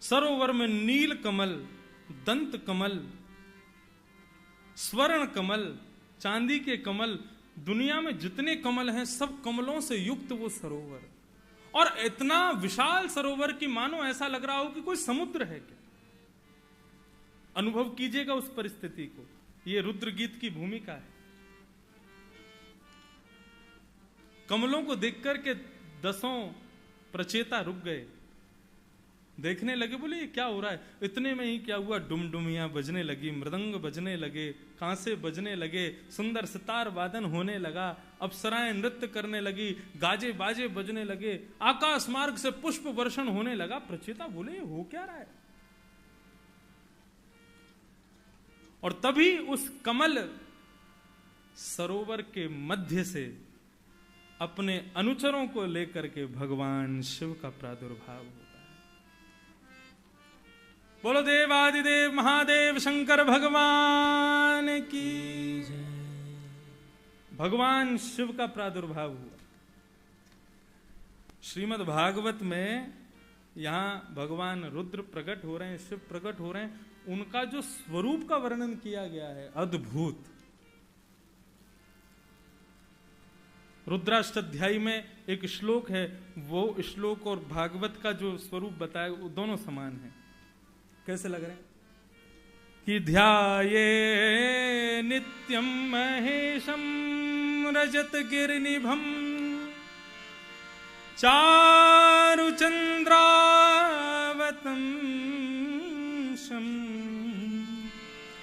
सरोवर में नील कमल, दंत कमल, स्वर्ण कमल, चांदी के कमल, दुनिया में जितने कमल हैं सब कमलों से युक्त वो सरोवर, और इतना विशाल सरोवर कि मानो ऐसा लग रहा हो कि कोई समुद्र है क्या। अनुभव कीजिएगा उस परिस्थिति को। ये रुद्र गीत की भूमिका है। कमलों को देखकर के 10 प्रचेता रुक गए, देखने लगे, बोले ये क्या हो रहा है। इतने में ही क्या हुआ, डुमडुमियां बजने लगी, मृदंग बजने लगे, कांसे बजने लगे, सुंदर सितार वादन होने लगा, अप्सराएं नृत्य करने लगी, गाजे बाजे बजने लगे, आकाश मार्ग से पुष्प वर्षण होने लगा। प्रचेता बोले ये हो क्या रहा है। और तभी उस कमल सरोवर के मध्य से अपने अनुचरों को लेकर के भगवान शिव का प्रादुर्भाव होता है। बोलो देवादिदेव महादेव शंकर भगवान की जय। भगवान शिव का प्रादुर्भाव हुआ। श्रीमद् भागवत में यहां भगवान रुद्र प्रकट हो रहे हैं, शिव प्रकट हो रहे हैं, उनका जो स्वरूप का वर्णन किया गया है अद्भुत। रुद्राष्टाध्यायी में एक श्लोक है, वो श्लोक और भागवत का जो स्वरूप बताया वो दोनों समान है। कैसे लग रहे हैं कि ध्याये नित्यम महेशम रजत गिरिनिभम चारु चंद्रावतम शम।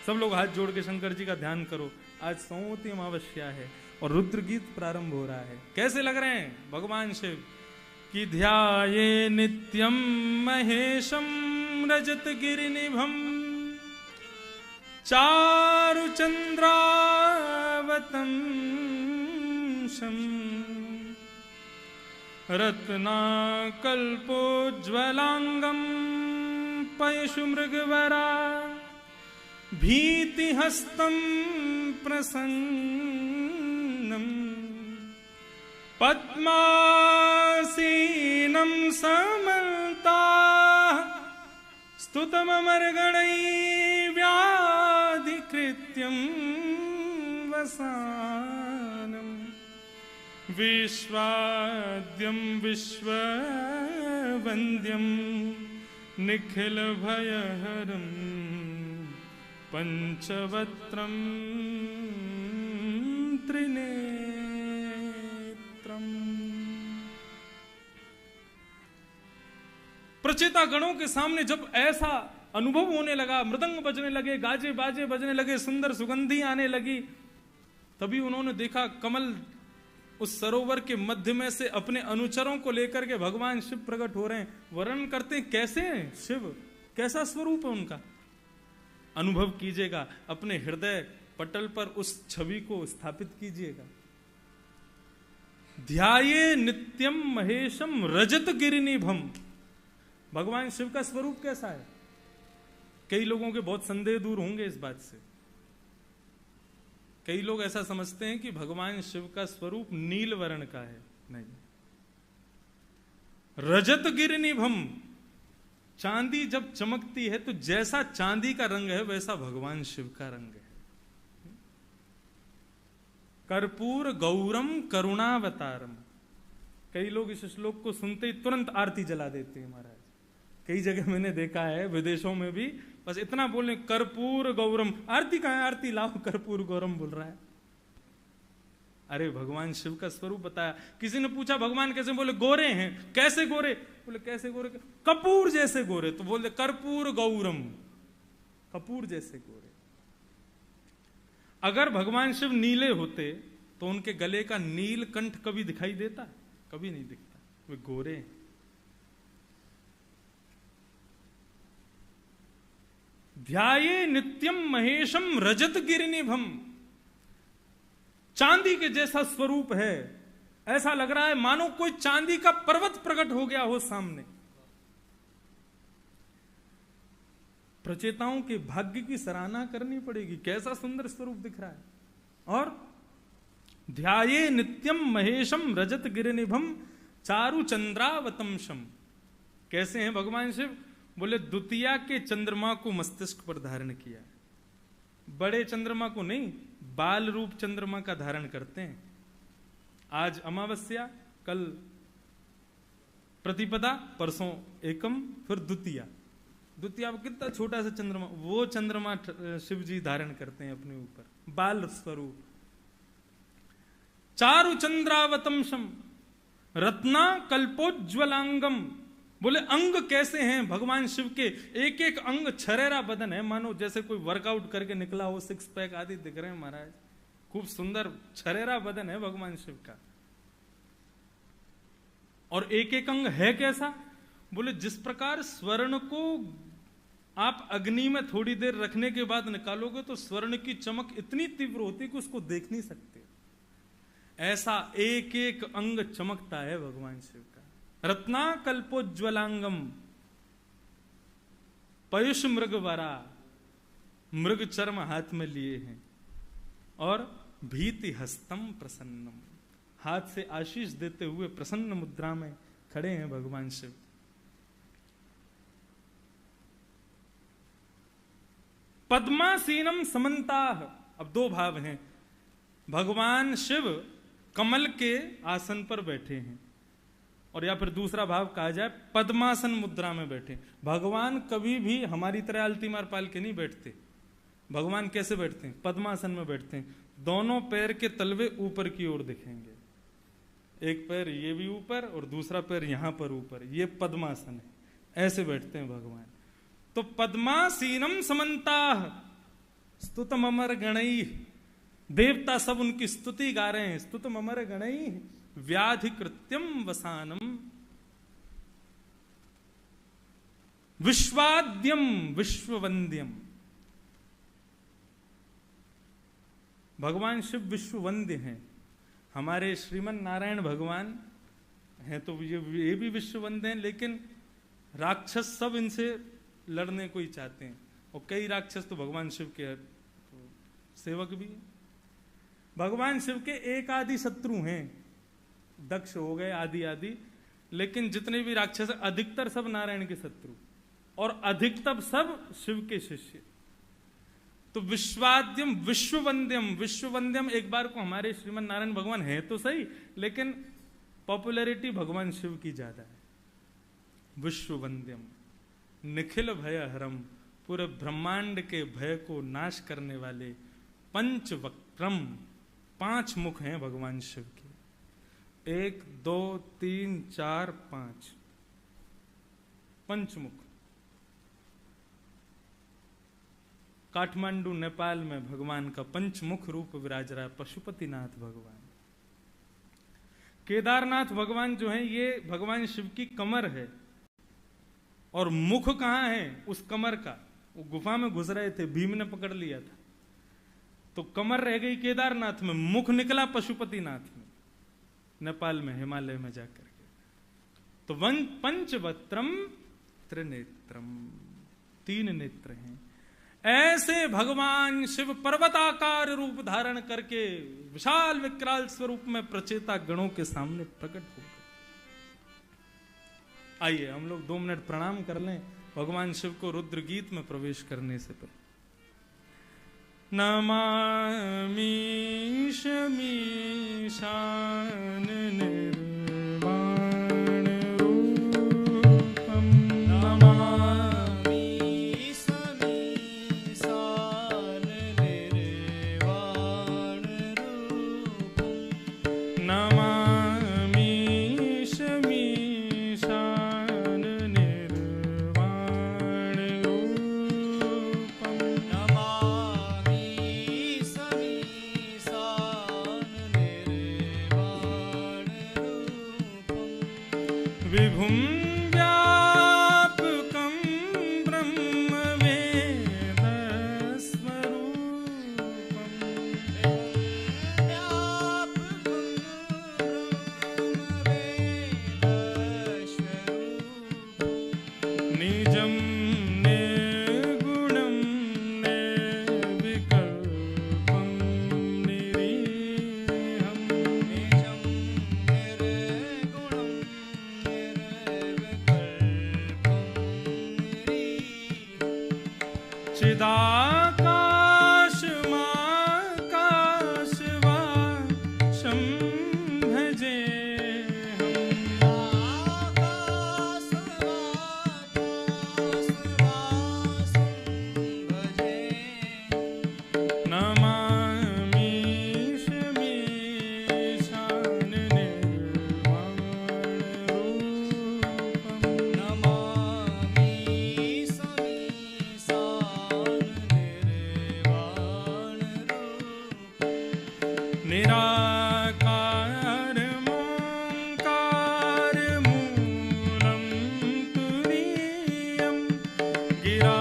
सब लोग हाथ जोड़ के शंकर जी का ध्यान करो। आज सौती अमावस्या है और रुद्र गीत प्रारंभ हो रहा है। कैसे लग रहे हैं भगवान शिव कि ध्याये नित्यम महेशम रजत गिरिनिभम चारु चंद्रावतम शम रत्नाकल्पोज्ज्वलांगम पयशु मृगवरा भीतिहस्तं प्रसन्नं पद्मासीनं समन्ताः स्तुतममर्गणैः व्याधिकृत्यं वसानं विश्वाद्यं विश्ववन्द्यं निखिलभयहरं पंचवक्त्रं त्रिनेत्रम्। प्रचेता गणों के सामने जब ऐसा अनुभव होने लगा, मृदंग बजने लगे, गाजे बाजे बजने लगे, सुंदर सुगंधी आने लगी, तभी उन्होंने देखा कमल उस सरोवर के मध्य में से अपने अनुचरों को लेकर के भगवान शिव प्रकट हो रहे हैं। वर्णन करते हैं कैसे हैं शिव, कैसा स्वरूप है उनका। अनुभव कीजिएगा, अपने हृदय पटल पर उस छवि को स्थापित कीजिएगा। ध्याये नित्यम महेशम रजत गिरिनिभम। भगवान शिव का स्वरूप कैसा है। कई लोगों के बहुत संदेह दूर होंगे इस बात से। कई लोग ऐसा समझते हैं कि भगवान शिव का स्वरूप नील वर्ण का है। नहीं, रजत गिरिनिभम, चांदी जब चमकती है तो जैसा चांदी का रंग है वैसा भगवान शिव का रंग है। कर्पूर गौरम करुणावतारम। कई लोग इस श्लोक को सुनते ही तुरंत आरती जला देते हैं महाराज। कई जगह मैंने देखा है, विदेशों में भी, बस इतना बोलने कर्पूर गौरम। आरती कहां है, आरती लाओ, कर्पूर गौरम बोल रहा है। अरे भगवान शिव का स्वरूप बताया। किसी ने पूछा भगवान कैसे, बोले गोरे हैं। कैसे गोरे, बोले कैसे गोरे, कपूर जैसे गोरे। तो बोले कर्पूर गौरम, कपूर जैसे गोरे। अगर भगवान शिव नीले होते तो उनके गले का नीलकंठ कभी दिखाई देता? कभी नहीं दिखता। वे गोरे हैं। ध्याये नित्यम महेशम रजत गिरिनिभम। चांदी के जैसा स्वरूप है। ऐसा लग रहा है मानो कोई चांदी का पर्वत प्रकट हो गया हो सामने। प्रचेताओं के भाग्य की सराहना करनी पड़ेगी। कैसा सुंदर स्वरूप दिख रहा है। और ध्याये नित्यम महेशम रजत गिरिनिभम चारु चंद्रावतंशम। कैसे हैं भगवान शिव? बोले द्वितीया के चंद्रमा को मस्तिष्क पर धारण किया, बड़े चंद्रमा को नहीं, बाल रूप चंद्रमा का धारण करते हैं। आज अमावस्या, कल प्रतिपदा, परसों एकम, फिर द्वितीया। द्वितीया कितना छोटा सा चंद्रमा, वो चंद्रमा शिव जी धारण करते हैं अपने ऊपर, बाल स्वरूप। चारु चंद्रावतंशम रत्ना कल्पोज्वलांगम। बोले अंग कैसे हैं भगवान शिव के, एक एक अंग छरेरा बदन है, मानो जैसे कोई वर्कआउट करके निकला हो, सिक्स पैक आदि दिख रहे हैं महाराज, खूब सुंदर छरेरा बदन है भगवान शिव का। और एक एक अंग है कैसा, बोले जिस प्रकार स्वर्ण को आप अग्नि में थोड़ी देर रखने के बाद निकालोगे तो स्वर्ण की चमक इतनी तीव्र होती है कि उसको देख नहीं सकते, ऐसा एक एक अंग चमकता है भगवान शिव का। रत्ना कल्पोज्वलांगम पयुष मृगवरा, मृग चर्म हाथ में लिए हैं, और भीति हस्तम प्रसन्नम, हाथ से आशीष देते हुए प्रसन्न मुद्रा में खड़े हैं भगवान शिव। पद्मासीनम समन्ताह, अब दो भाव हैं, भगवान शिव कमल के आसन पर बैठे हैं, और या फिर दूसरा भाव कहा जाए पद्मासन मुद्रा में बैठे। भगवान कभी भी हमारी तरह आलती मार पाल के नहीं बैठते, भगवान कैसे बैठते हैं, पद्मासन में बैठते हैं। दोनों पैर के तलवे ऊपर की ओर दिखेंगे, एक पैर ये भी ऊपर और दूसरा पैर यहां पर ऊपर, ये पद्मासन है, ऐसे बैठते हैं भगवान। तो पद्मासीनम समन्ताह स्तुतम अमर गणई, देवता सब उनकी स्तुति गा रहे हैं, स्तुतम अमर गणई व्याधि कृत्यम वसानम विश्वाद्यम विश्ववंद्यम। भगवान शिव विश्ववंद्य हैं, हमारे श्रीमन नारायण भगवान हैं तो ये भी विश्ववंद्य हैं, लेकिन राक्षस सब इनसे लड़ने को ही चाहते हैं, और कई राक्षस तो भगवान शिव के सेवक भी हैं। भगवान शिव के एक आदि शत्रु हैं, दक्ष हो गए आदि आदि, लेकिन जितने भी राक्षस अधिकतर सब नारायण के शत्रु, और अधिकतर सब शिव के शिष्य। तो विश्वाद्यम विश्ववंद्यम, विश्ववंद्यम एक बार को हमारे श्रीमन नारायण भगवान है तो सही, लेकिन पॉपुलैरिटी भगवान शिव की ज्यादा है। विश्ववंद्यम निखिल भय हरम, पूरे ब्रह्मांड के भय को नाश करने वाले। पंचवक्त्रम, 5 मुख हैं भगवान शिव के, 1 2 3 4 5 पंचमुख। काठमांडू नेपाल में भगवान का पंचमुख रूप विराज रहा है, पशुपतिनाथ भगवान। केदारनाथ भगवान जो है ये भगवान शिव की कमर है, और मुख कहां है उस कमर का, वो गुफा में घुस रहे थे, भीम ने पकड़ लिया था, तो कमर रह गई केदारनाथ में, मुख निकला पशुपतिनाथ में, नेपाल में हिमालय में जाकर के। तो पंचवक्त्रम त्रिनेत्रम, 3 नेत्र हैं। ऐसे भगवान शिव पर्वताकार रूप धारण करके विशाल विकराल स्वरूप में प्रचेता गणों के सामने प्रकट हो गए। आइए हम लोग 2 मिनट प्रणाम कर लें भगवान शिव को रुद्र गीत में प्रवेश करने से पहले। नमामि शमीशान निर्वाण रूपम, नमामि शमीशान निर्वाण रूपम, नमामि शमीशान निर्वाण रूपम, विभुं व्यापकं ब्रह्म वेद स्वरूपम्, निजं निर्गुणं निर्विकल्पं निरीहं, निजं निर्गुणं निर्विकल्पं चिदाकाशमाकाशवासं भजे नमामि शमीशान निर्वाण रूपम् निराकार मोंकार मूलं तुरीयं गिरा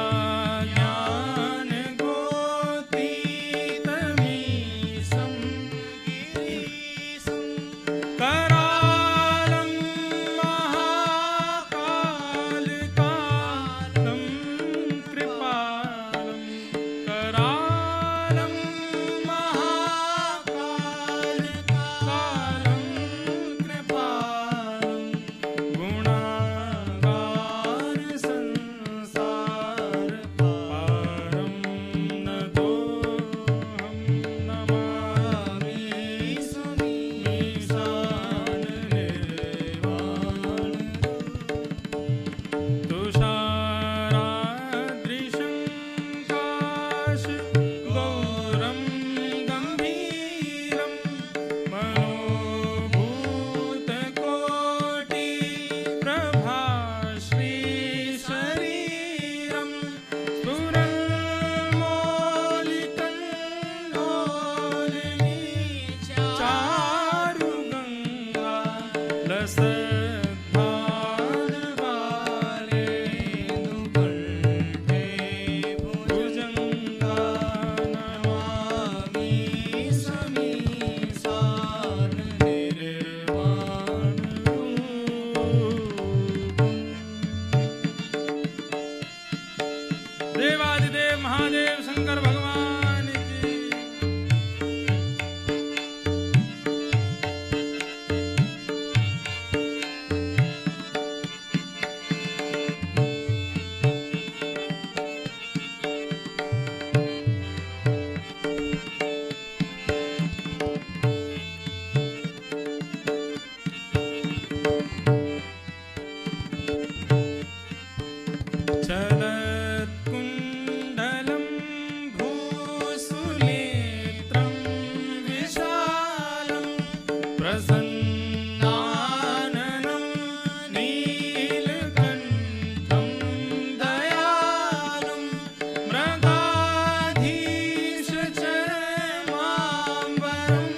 ज्ञान गोतीतमीशं करालं महाकालकालं कृपालं करालं महाकालकालं कृपालं गुणागार संसार पारं नतोऽहं नमामि समीशान निर्वाण तुषारादृशं काश गौरं गम्भीरं मनोभूतकोटि प्रभाश्री शरीरं स्फुरन्मौलिकल्लोलिनी चारुगङ्गा लसद्भानुवालेन्दुकण्ठे भुजङ्गा नमामि समीशान निर्वाण रूपम् देवादिदेव महादेव शंकर भगवान की चलत्कुण्डलं भूसुनेत्रं विशालं प्रसन्नाननं नीलकण्ठं दयालं मृगाधीशचरमाम्बरं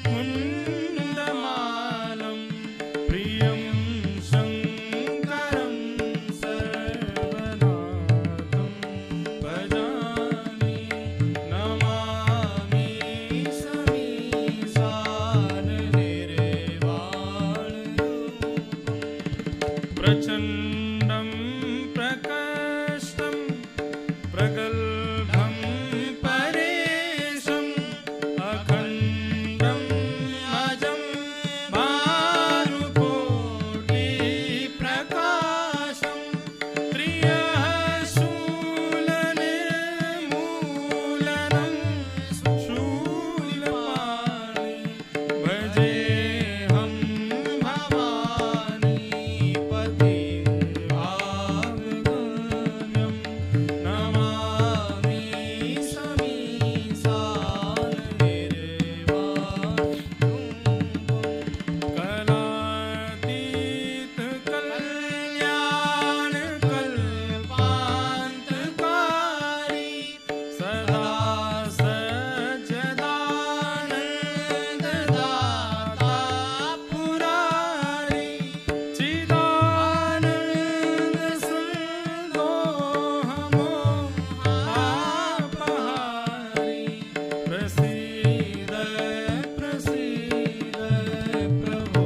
कुन्दमालं प्रियं शङ्करं सर्वनाथं भजामि नमामि समीशान निर्वाण प्रचण्डं प्रकष्टं प्रगल्भं परेशम् अखण्डं अजं भानुकोटिप्रकाशं त्रियः शूलनिर्मूलनं शूलपाणि भजेऽहं भवानी पतिर्भावगम्यं नमामि समीशान निर्वाण कलातीत कल्याण कल्पान्तकारी सदा सज्जदानन्ददाता पुरारी चिदानन्द सुन्दोहमोहापहारी प्रसीद प्रसीद प्रभो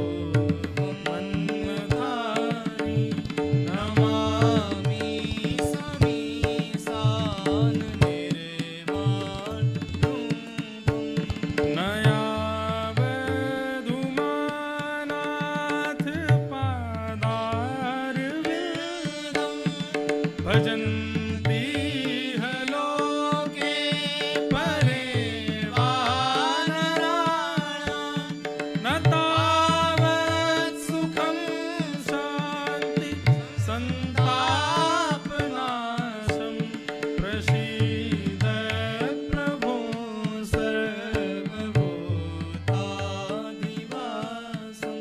मन्मथारी नमामि समीशान निर्वाण रूपम् नयावधुमानाथ पादारविन्दं भजन्ति हलो संतापनाशं प्रसीद प्रभो सर्वभूताधिवासं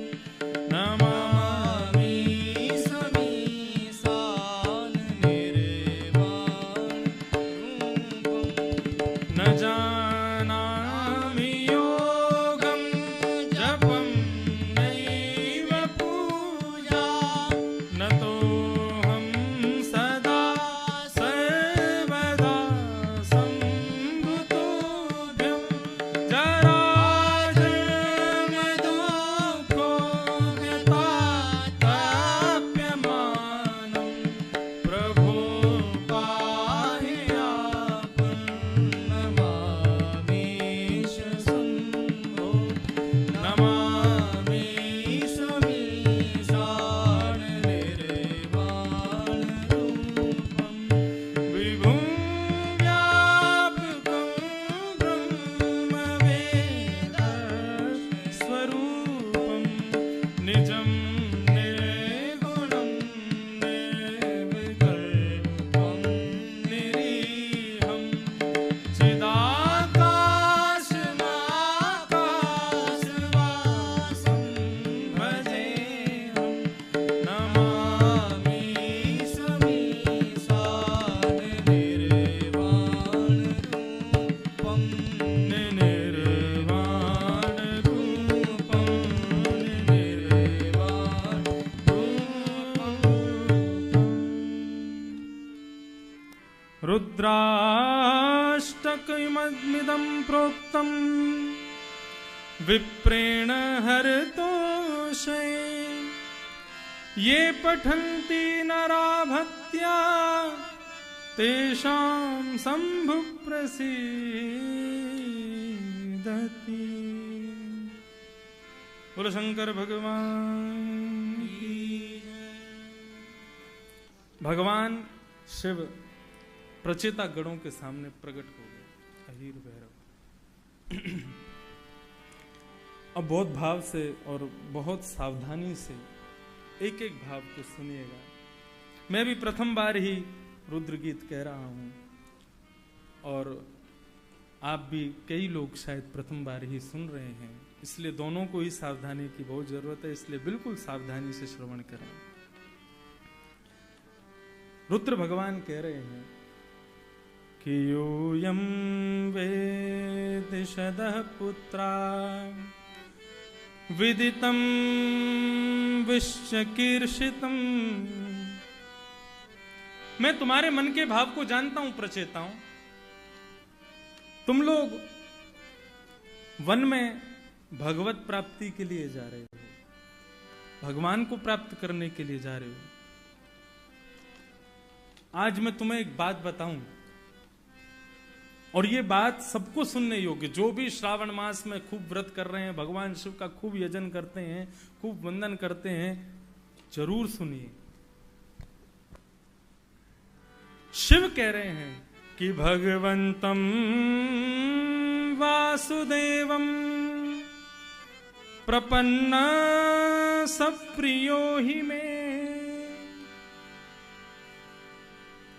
नमामि समीशान निर्वाण रूपम् न जानामि योगं जपं नैव पूजा न तोऽहं सदा सर्वदा सम्भुतोऽभ्यं जराजन्मदुःखोऽव्यताप्यमानं प्रभो पाहि नमामीश शम्भो नमामि समीशान निर्वाण रूपम् विभुं व्यापकं ब्रह्मवेद स्वरूपं निजं निर्गुणं निर्विकल्पं निरीहम् चिदाकाशमाकाशवासं भजेऽहं नमामि समीशान निर्वाण रूपं निर्वाण रूपं निर्वाण रूपम् रुद्राष्टकमिदं प्रोक्तं विप्रेण हरतोषे ये पठन्ति नरा भक्त्या तेषां शम्भु प्रसीदति। बोलो शंकर भगवान की जय। भगवान शिव प्रचेता गणों के सामने प्रकट हो गए, अहीर भैरव। अब बहुत भाव से और बहुत सावधानी से एक एक भाव को सुनिएगा। मैं भी प्रथम बार ही रुद्र गीत कह रहा हूं और आप भी कई लोग शायद प्रथम बार ही सुन रहे हैं, इसलिए दोनों को ही सावधानी की बहुत जरूरत है, इसलिए बिल्कुल सावधानी से श्रवण करें। रुद्र भगवान कह रहे हैं कि यूयं वेदिषदः पुत्रा विदितं विश्वकीर्षितं। मैं तुम्हारे मन के भाव को जानता हूं प्रचेता हूं। तुम लोग वन में भगवत प्राप्ति के लिए जा रहे हो, भगवान को प्राप्त करने के लिए जा रहे हो। आज मैं तुम्हें एक बात बताऊं और ये बात सबको सुनने योग्य, जो भी श्रावण मास में खूब व्रत कर रहे हैं, भगवान शिव का खूब यजन करते हैं, खूब वंदन करते हैं, जरूर सुनिए। शिव कह रहे हैं कि भगवंतम वासुदेवम प्रपन्न सप्रियो ही में।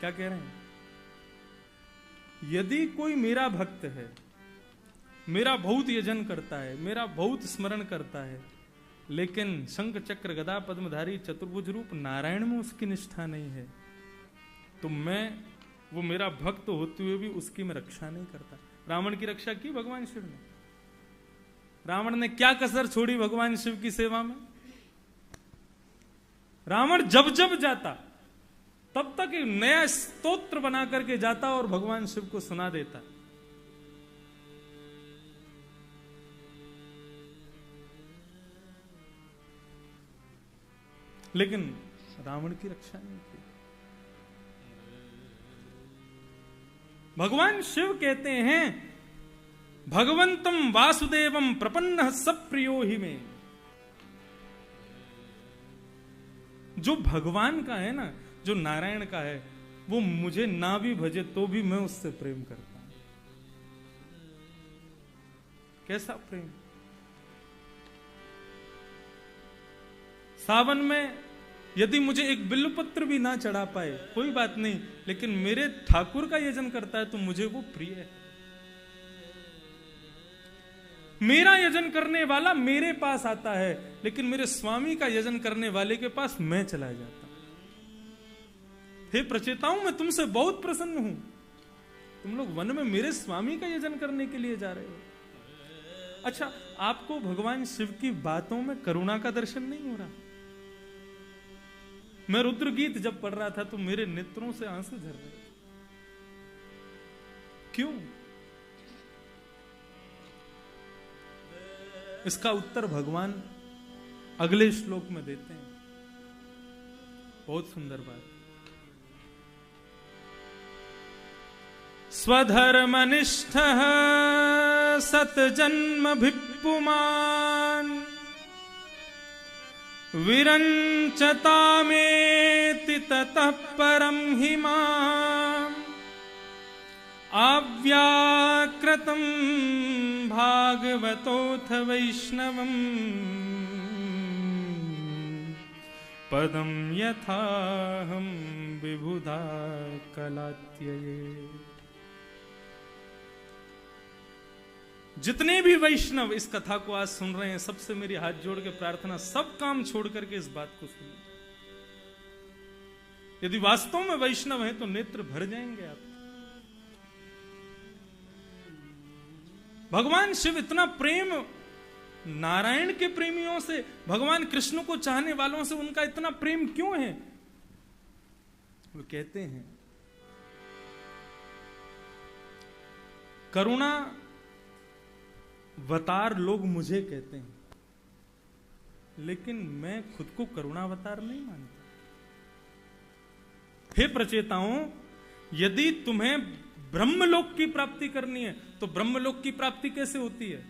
क्या कह रहे हैं? यदि कोई मेरा भक्त है, मेरा बहुत यजन करता है, मेरा बहुत स्मरण करता है, लेकिन शंख चक्र गदा पद्मधारी चतुर्भुज रूप नारायण में उसकी निष्ठा नहीं है, तो मैं वो मेरा भक्त होते हुए भी उसकी मैं रक्षा नहीं करता। रावण की रक्षा की भगवान शिव ने। रावण ने क्या कसर छोड़ी भगवान शिव की सेवा में? रावण जब जब जाता तब तक एक नया स्तोत्र बना करके जाता और भगवान शिव को सुना देता। लेकिन रावण की रक्षा नहीं की। भगवान शिव कहते हैं भगवंतम वासुदेवम प्रपन्न सप्रियो ही में। जो भगवान का है ना, जो नारायण का है, वो मुझे ना भी भजे तो भी मैं उससे प्रेम करता हूं। कैसा प्रेम? सावन में यदि मुझे एक बिल्वपत्र भी ना चढ़ा पाए कोई बात नहीं, लेकिन मेरे ठाकुर का यजन करता है तो मुझे वो प्रिय है। मेरा यजन करने वाला मेरे पास आता है, लेकिन मेरे स्वामी का यजन करने वाले के पास मैं चला जाता। हे प्रचेताओं, मैं तुमसे बहुत प्रसन्न हूं, तुम लोग वन में मेरे स्वामी का यजन करने के लिए जा रहे हो। अच्छा, आपको भगवान शिव की बातों में करुणा का दर्शन नहीं हो रहा? मैं रुद्र गीत जब पढ़ रहा था तो मेरे नेत्रों से आंसू झर रहे। क्यों? इसका उत्तर भगवान अगले श्लोक में देते हैं। बहुत सुंदर बात। स्वधर्मनिष्ठः सतजन्मभिप्पुमान् विरञ्चतामेति ततः परं हि माम् अव्याकृतं भागवतोऽथ वैष्णवम् पदं यथाहं विबुधा कलात्यये। जितने भी वैष्णव इस कथा को आज सुन रहे हैं, सबसे मेरी हाथ जोड़ के प्रार्थना, सब काम छोड़ करके इस बात को सुनिए। यदि वास्तव में वैष्णव हैं तो नेत्र भर जाएंगे आप। भगवान शिव इतना प्रेम नारायण के प्रेमियों से, भगवान कृष्ण को चाहने वालों से उनका इतना प्रेम क्यों है? वो कहते हैं करुणा अवतार लोग मुझे कहते हैं, लेकिन मैं खुद को करुणावतार नहीं मानता। हे प्रचेताओं, यदि तुम्हें ब्रह्मलोक की प्राप्ति करनी है तो ब्रह्मलोक की प्राप्ति कैसे होती है?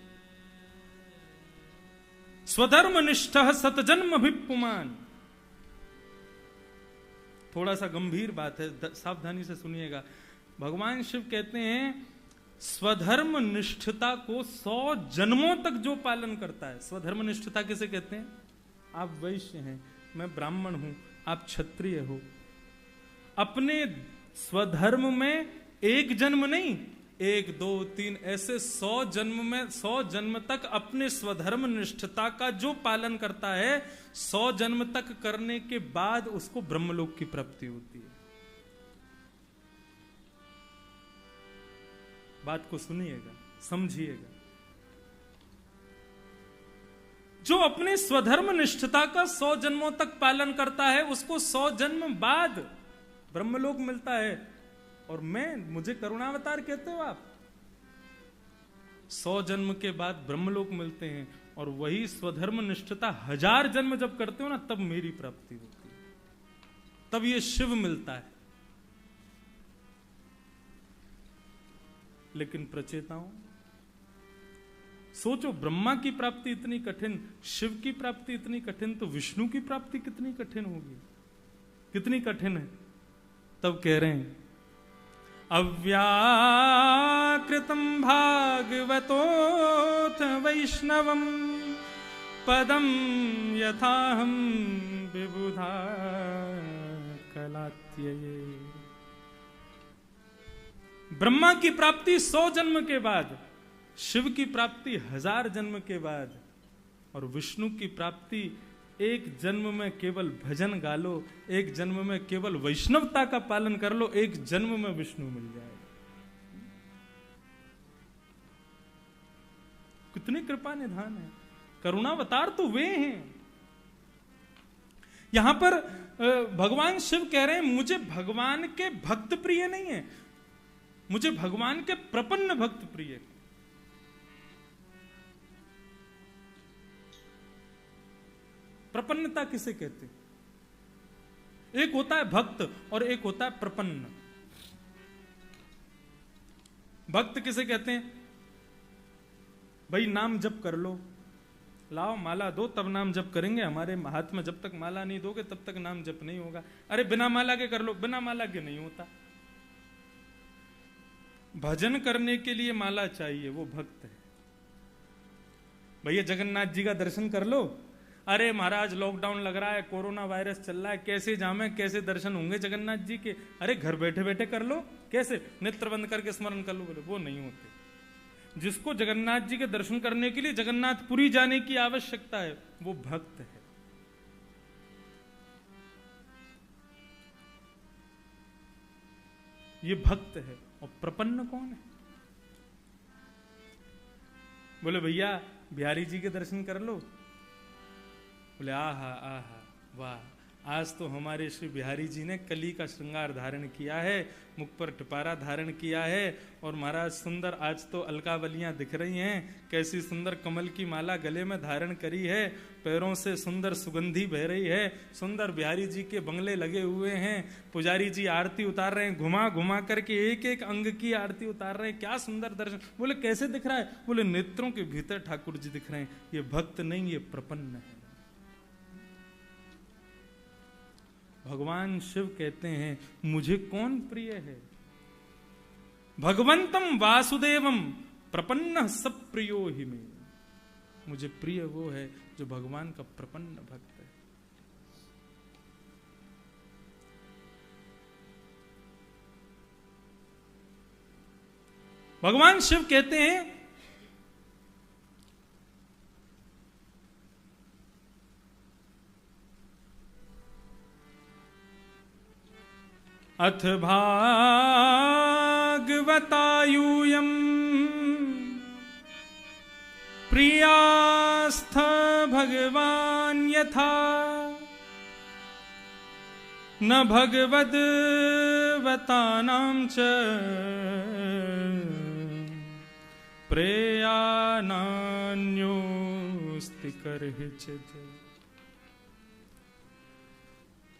स्वधर्मनिष्ठः सतजन्मभिप्पुमान्। थोड़ा सा गंभीर बात है, सावधानी से सुनिएगा। भगवान शिव कहते हैं स्वधर्म निष्ठता को 100 जन्मों तक जो पालन करता है। स्वधर्म निष्ठता किसे कहते हैं? आप वैश्य हैं, मैं ब्राह्मण हूं, आप क्षत्रिय हो। अपने स्वधर्म में एक जन्म नहीं, 1 2 3 ऐसे 100 जन्म में 100 जन्म तक अपने स्वधर्म निष्ठता का जो पालन करता है, 100 जन्म तक करने के बाद उसको ब्रह्मलोक की प्राप्ति होती है। बात को सुनिएगा, समझिएगा। जो अपने स्वधर्म निष्ठता का 100 जन्मों तक पालन करता है, उसको 100 जन्म बाद ब्रह्मलोक मिलता है। और मुझे करुणावतार कहते हो आप? 100 जन्म के बाद ब्रह्मलोक मिलते हैं, और वही स्वधर्म निष्ठता 1000 जन्म जब करते हो ना, तब मेरी प्राप्ति होती है, तब ये शिव मिलता है। लेकिन प्रचेताओं, सोचो, ब्रह्मा की प्राप्ति इतनी कठिन, शिव की प्राप्ति इतनी कठिन, तो विष्णु की प्राप्ति कितनी कठिन होगी? कितनी कठिन है? तब कह रहे हैं अव्याकृतं भागवतोऽथ वैष्णवम् पदं यथाहं विबुधा कलात्यये। ब्रह्मा की प्राप्ति 100 जन्म के बाद, शिव की प्राप्ति 1000 जन्म के बाद, और विष्णु की प्राप्ति 1 जन्म में केवल भजन गा लो, 1 जन्म में केवल वैष्णवता का पालन कर लो, 1 जन्म में विष्णु मिल जाएगा। कितनी कृपा निधान है। करुणावतार तो वे हैं। यहां पर भगवान शिव कह रहे हैं मुझे भगवान के भक्त प्रिय नहीं है, मुझे भगवान के प्रपन्न भक्त प्रिय। प्रपन्नता किसे कहते हैं? एक होता है भक्त और एक होता है प्रपन्न। भक्त किसे कहते हैं? भाई नाम जप कर लो, लाओ माला दो तब नाम जप करेंगे, हमारे हाथ में जब तक माला नहीं दोगे तब तक नाम जप नहीं होगा। अरे बिना माला के कर लो, बिना माला के नहीं होता। भजन करने के लिए माला चाहिए, वो भक्त है। भैया जगन्नाथ जी का दर्शन कर लो, अरे महाराज लॉकडाउन लग रहा है, कोरोना वायरस चल रहा है, कैसे जामे, कैसे दर्शन होंगे जगन्नाथ जी के? अरे घर बैठे बैठे कर लो, कैसे? नेत्र बंद करके स्मरण कर लो। बोले वो नहीं होते। जिसको जगन्नाथ जी के दर्शन करने के लिए जगन्नाथपुरी जाने की आवश्यकता है वो भक्त है। ये भक्त है। और प्रपन्न कौन है? बोले भैया बिहारी जी के दर्शन कर लो। बोले आहा आहा वाह, आज तो हमारे श्री बिहारी जी ने कली का श्रृंगार धारण किया है, मुख पर टिपारा धारण किया है, और महाराज सुंदर आज तो अलकावलियां दिख रही हैं, कैसी सुंदर कमल की माला गले में धारण करी है, पैरों से सुंदर सुगंधी बह रही है, सुंदर बिहारी जी के बंगले लगे हुए हैं, पुजारी जी आरती उतार रहे हैं, घुमा घुमा करके एक एक अंग की आरती उतार रहे हैं, क्या सुंदर दर्शन। बोले कैसे दिख रहा है? बोले नेत्रों के भीतर ठाकुर जी दिख रहे हैं। ये भक्त नहीं, ये प्रपन्न है। भगवान शिव कहते हैं मुझे कौन प्रिय है? भगवंतम वासुदेवम प्रपन्न सब प्रियो ही में। मुझे प्रिय वो है जो भगवान का प्रपन्न भक्त है। भगवान शिव कहते हैं अथ भागवतायूयम प्रियास्थ भगवान यथा न भगवद्वतानां च प्रेयानान्योस्ति कर्हिचित्।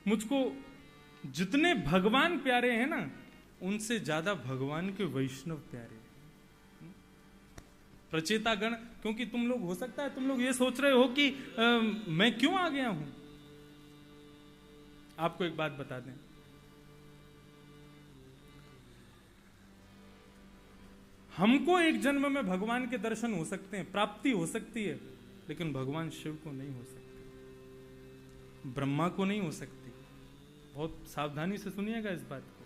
मुझको जितने भगवान प्यारे हैं ना, उनसे ज्यादा भगवान के वैष्णव प्यारे हैं। प्रचेतागण, क्योंकि तुम लोग हो सकता है तुम लोग ये सोच रहे हो कि मैं क्यों आ गया हूं। आपको एक बात बता दें, हमको एक जन्म में भगवान के दर्शन हो सकते हैं, प्राप्ति हो सकती है, लेकिन भगवान शिव को नहीं हो सकती, ब्रह्मा को नहीं हो सकती। बहुत सावधानी से सुनिएगा इस बात को।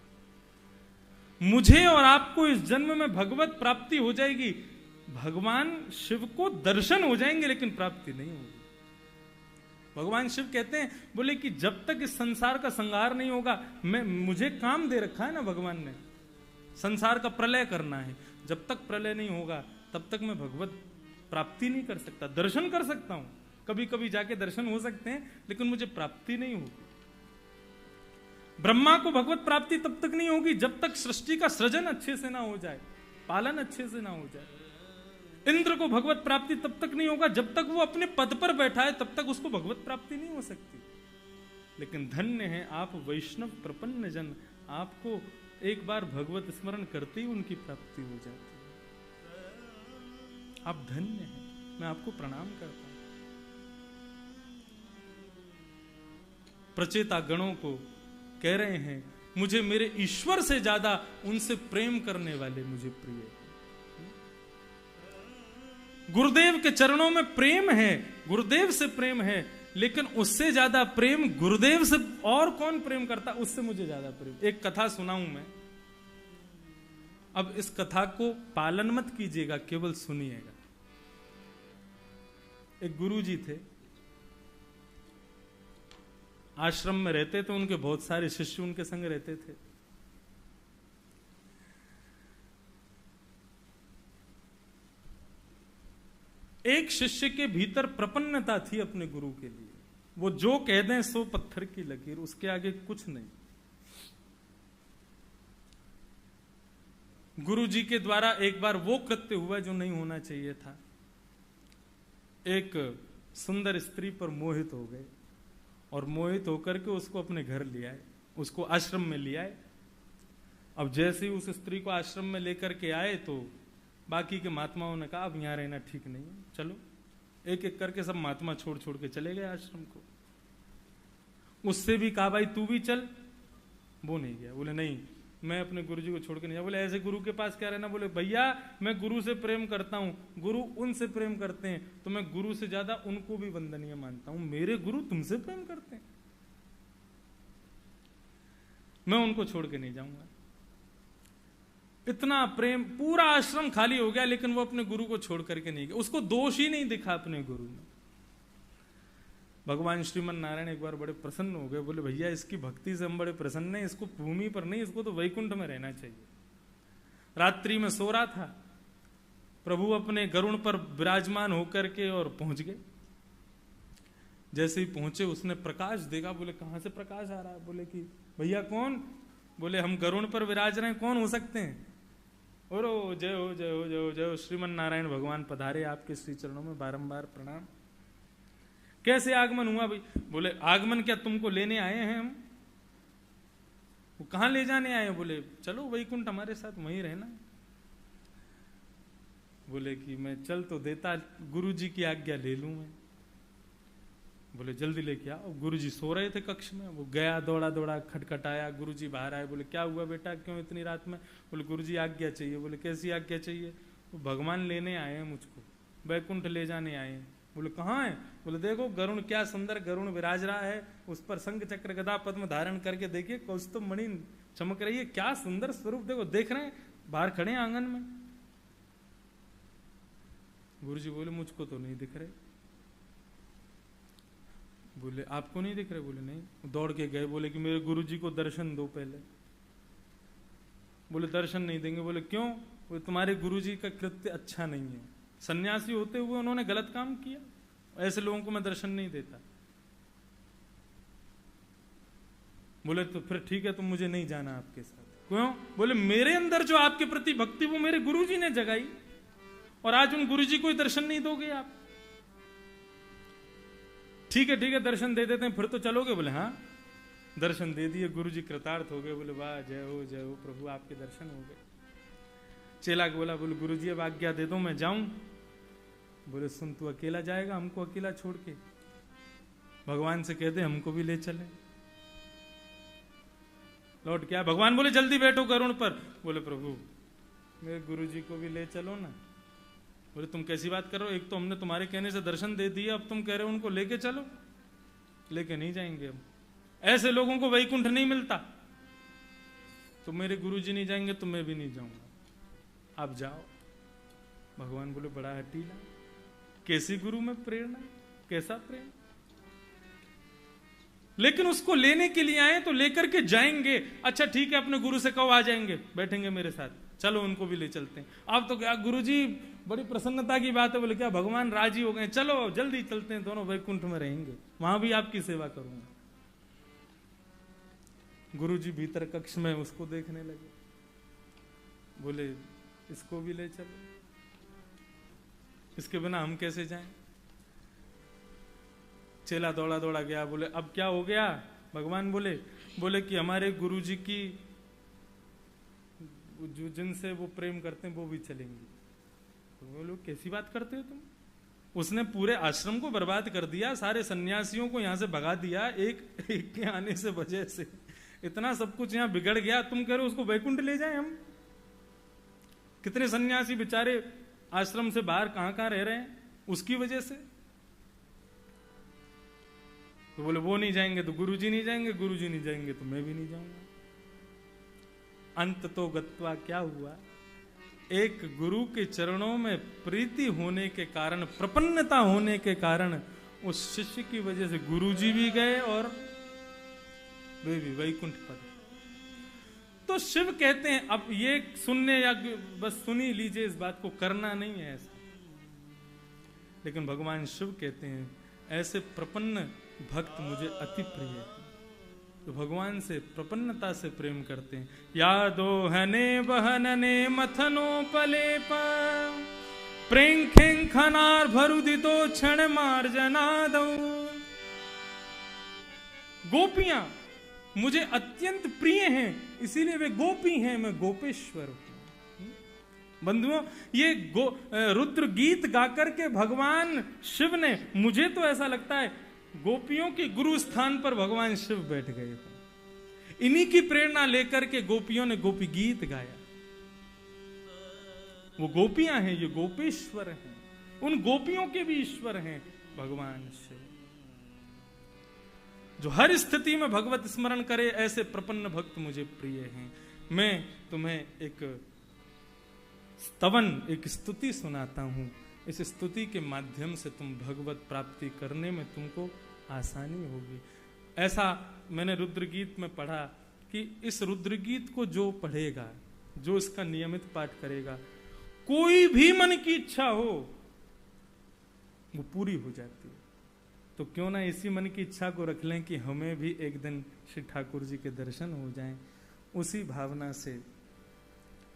मुझे और आपको इस जन्म में भगवत प्राप्ति हो जाएगी, भगवान शिव को दर्शन हो जाएंगे, लेकिन प्राप्ति नहीं होगी। भगवान शिव कहते हैं, बोले कि जब तक इस संसार का संहार नहीं होगा, मुझे काम दे रखा है ना भगवान ने, संसार का प्रलय करना है। जब तक प्रलय नहीं होगा तब तक मैं भगवत प्राप्ति नहीं कर सकता। दर्शन कर सकता हूं, कभी कभी जाके दर्शन हो सकते हैं, लेकिन मुझे प्राप्ति नहीं होगी। ब्रह्मा को भगवत प्राप्ति तब तक नहीं होगी जब तक सृष्टि का सृजन अच्छे से ना हो जाए, पालन अच्छे से ना हो जाए। इंद्र को भगवत प्राप्ति तब तक नहीं होगा जब तक वो अपने पद पर बैठा है, तब तक उसको भगवत प्राप्ति नहीं हो सकती। लेकिन धन्य है आप वैष्णव प्रपन्न जन, आपको एक बार भगवत स्मरण करते ही उनकी प्राप्ति हो जाती है। आप धन्य हैं, मैं आपको प्रणाम करता हूं। प्रचेता गणों को कह रहे हैं, मुझे मेरे ईश्वर से ज्यादा उनसे प्रेम करने वाले मुझे प्रिय है। गुरुदेव के चरणों में प्रेम है, गुरुदेव से प्रेम है, लेकिन उससे ज्यादा प्रेम गुरुदेव से और कौन प्रेम करता, उससे मुझे ज्यादा प्रेम। एक कथा सुनाऊं मैं, अब इस कथा को पालन मत कीजिएगा, केवल सुनिएगा। एक गुरुजी थे, आश्रम में रहते थे, उनके बहुत सारे शिष्य उनके संग रहते थे। एक शिष्य के भीतर प्रपन्नता थी अपने गुरु के लिए, वो जो कह दें सो पत्थर की लकीर, उसके आगे कुछ नहीं। गुरु जी के द्वारा एक बार वो कृत्य हुआ जो नहीं होना चाहिए था। एक सुंदर स्त्री पर मोहित हो गए और मोहित होकर के उसको अपने घर ले आए, उसको आश्रम में ले आए। अब जैसे ही उस स्त्री को आश्रम में लेकर के आए तो बाकी के महात्माओं ने कहा अब यहां रहना ठीक नहीं है, चलो। एक एक करके सब महात्मा छोड़ छोड़ के चले गए आश्रम को। उससे भी कहा भाई तू भी चल, वो नहीं गया। बोले नहीं, मैं अपने गुरु जी को छोड़ के नहीं जाऊँ। बोले ऐसे गुरु के पास क्या रहना? बोले भैया मैं गुरु से प्रेम करता हूँ, गुरु उनसे प्रेम करते हैं, तो मैं गुरु से ज्यादा उनको भी वंदनीय मानता हूँ। मेरे गुरु तुमसे प्रेम करते हैं, मैं उनको छोड़ के नहीं जाऊंगा। इतना प्रेम, पूरा आश्रम खाली हो गया, लेकिन वो अपने गुरु को छोड़ करके नहीं गया। उसको दोष ही नहीं दिखा अपने गुरु में। भगवान श्रीमन नारायण एक बार बड़े प्रसन्न हो गए। बोले भैया इसकी भक्ति से हम बड़े प्रसन्न हैं, इसको भूमि पर नहीं, इसको तो वैकुंठ में रहना चाहिए। रात्रि में सो रहा था, प्रभु अपने गरुण पर विराजमान होकर के और पहुंच गए। जैसे ही पहुंचे उसने प्रकाश देखा। बोले कहां से प्रकाश आ रहा है? बोले कि भैया कौन? बोले हम गरुण पर विराज रहे हैं, कौन हो सकते हैं? और जय हो जय हो जय हो जय हो, श्रीमन नारायण भगवान पधारे, आपके श्री चरणों में बारंबार प्रणाम। कैसे आगमन हुआ भाई? बोले आगमन क्या, तुमको लेने आए हैं हम। वो कहां ले जाने आए? बोले चलो वैकुंठ हमारे साथ, वहीं रहना। बोले कि मैं चल तो देता, गुरु जी की आज्ञा ले लूं मैं। बोले जल्दी लेके आओ। गुरु जी सो रहे थे कक्ष में। वो गया, दौड़ा दौड़ा, खटखटाया, गुरु जी बाहर आए। बोले क्या हुआ बेटा, क्यों इतनी रात में? बोले गुरु जी आज्ञा चाहिए। बोले कैसी आज्ञा चाहिए? वो भगवान लेने आए हैं मुझको, वैकुंठ ले जाने आए हैं। बोले कहाँ है? बोले देखो गरुण, क्या सुंदर गरुण विराज रहा है, उस पर शंख चक्र गदा पद्म धारण करके देखिए, कौस्तुभ मणि चमक रही है, क्या सुंदर स्वरूप, देखो देख रहे हैं, बाहर खड़े हैं आंगन में। गुरु जी बोले मुझको तो नहीं दिख रहे। बोले आपको नहीं दिख रहे? बोले नहीं। दौड़ के गए, बोले कि मेरे गुरु जी को दर्शन दो पहले। बोले दर्शन नहीं देंगे। बोले क्यों? बोले तुम्हारे गुरु जी का कृत्य अच्छा नहीं है, सन्यासी होते हुए उन्होंने गलत काम किया, ऐसे लोगों को मैं दर्शन नहीं देता। बोले तो फिर ठीक है, तुम मुझे नहीं जाना आपके साथ। क्यों? बोले मेरे अंदर जो आपके प्रति भक्ति वो मेरे गुरु जी ने जगाई, और आज उन गुरु जी को दर्शन नहीं दोगे आप। ठीक है दर्शन दे देते हैं, फिर तो चलोगे? बोले हाँ। दर्शन दे दिए, गुरु जी कृतार्थ हो गए। बोले वाह, जय हो प्रभु, आपके दर्शन हो गए। चेला को बोला, बोले गुरु जी अब आज्ञा दे दो, मैं जाऊं। बोले सुन, तू अकेला जाएगा, हमको अकेला छोड़ के? भगवान से कह दे हमको भी ले चले। लौट क्या? भगवान बोले जल्दी बैठो गरुण पर। बोले प्रभु मेरे गुरु जी को भी ले चलो ना। बोले तुम कैसी बात कर रहे हो, एक तो हमने तुम्हारे कहने से दर्शन दे दिया, अब तुम कह रहे हो उनको लेके चलो। लेके नहीं जाएंगे हम, ऐसे लोगों को वैकुंठ नहीं मिलता। तो मेरे गुरु जी नहीं जाएंगे तो मैं भी नहीं जाऊंगा, आप जाओ। भगवान बोले बड़ा हटीला, कैसी गुरु में प्रेरणा, कैसा प्रेम। लेकिन उसको लेने के लिए आए तो लेकर के जाएंगे। अच्छा ठीक है, अपने गुरु से कहो आ जाएंगे, बैठेंगे मेरे साथ, चलो उनको भी ले चलते हैं। अब तो क्या गुरुजी बड़ी प्रसन्नता की बात है। बोले क्या भगवान राजी हो गए, चलो जल्दी चलते हैं, दोनों वैकुंठ में रहेंगे, वहां भी आपकी सेवा करूंगा। गुरुजी भीतर कक्ष में उसको देखने लगे। बोले इसको भी ले चलो, इसके बिना हम कैसे जाएं। चेला दौड़ा दौड़ा गया। बोले अब क्या हो गया? भगवान बोले कि हमारे गुरुजी की जो जिनसे वो प्रेम करते हैं वो भी चलेंगे। तो वो लोग कैसी बात करते हो तुम? उसने पूरे आश्रम को बर्बाद कर दिया, सारे सन्यासियों को यहां से भगा दिया, एक के आने से वजह से इतना सब कुछ यहां बिगड़ गया। तुम कह रहे हो उसको वैकुंठ ले जाएं हम? कितने सन्यासी बेचारे आश्रम से बाहर कहां रह रहे हैं उसकी वजह से। तो बोले वो नहीं जाएंगे तो गुरुजी नहीं जाएंगे, गुरुजी नहीं जाएंगे तो मैं भी नहीं जाऊंगा। अंत तो गत्वा क्या हुआ, एक गुरु के चरणों में प्रीति होने के कारण, प्रपन्नता होने के कारण उस शिष्य की वजह से गुरुजी भी गए और वे भी वैकुंठ पर। तो शिव कहते हैं, अब ये सुनने या बस सुनी लीजिए, इस बात को करना नहीं है ऐसा, लेकिन भगवान शिव कहते हैं ऐसे प्रपन्न भक्त मुझे अति प्रिय है। तो भगवान से प्रपन्नता से प्रेम करते हैं। यादो हने बहनने मथनो पले पर प्रेम खें खनार भरुदितो क्षण मार्जनादो। गोपियां मुझे अत्यंत प्रिय हैं, इसीलिए वे गोपी हैं, मैं गोपेश्वर हूं। बंधुओं, ये रुद्र गीत गाकर के भगवान शिव ने, मुझे तो ऐसा लगता है गोपियों के गुरु स्थान पर भगवान शिव बैठ गए। इन्हीं की प्रेरणा लेकर के गोपियों ने गोपी गीत गाया। वो गोपियां हैं, ये गोपेश्वर हैं, उन गोपियों के भी ईश्वर हैं भगवान शिव। जो हर स्थिति में भगवत स्मरण करे, ऐसे प्रपन्न भक्त मुझे प्रिय हैं। मैं तुम्हें एक स्तवन, एक स्तुति सुनाता हूं। इस स्तुति के माध्यम से तुम भगवत प्राप्ति करने में तुमको आसानी होगी। ऐसा मैंने रुद्रगीत में पढ़ा कि इस रुद्रगीत को जो पढ़ेगा, जो इसका नियमित पाठ करेगा, कोई भी मन की इच्छा हो वो पूरी हो जाती है। तो क्यों ना इसी मन की इच्छा को रख लें कि हमें भी एक दिन श्री ठाकुर जी के दर्शन हो जाएं। उसी भावना से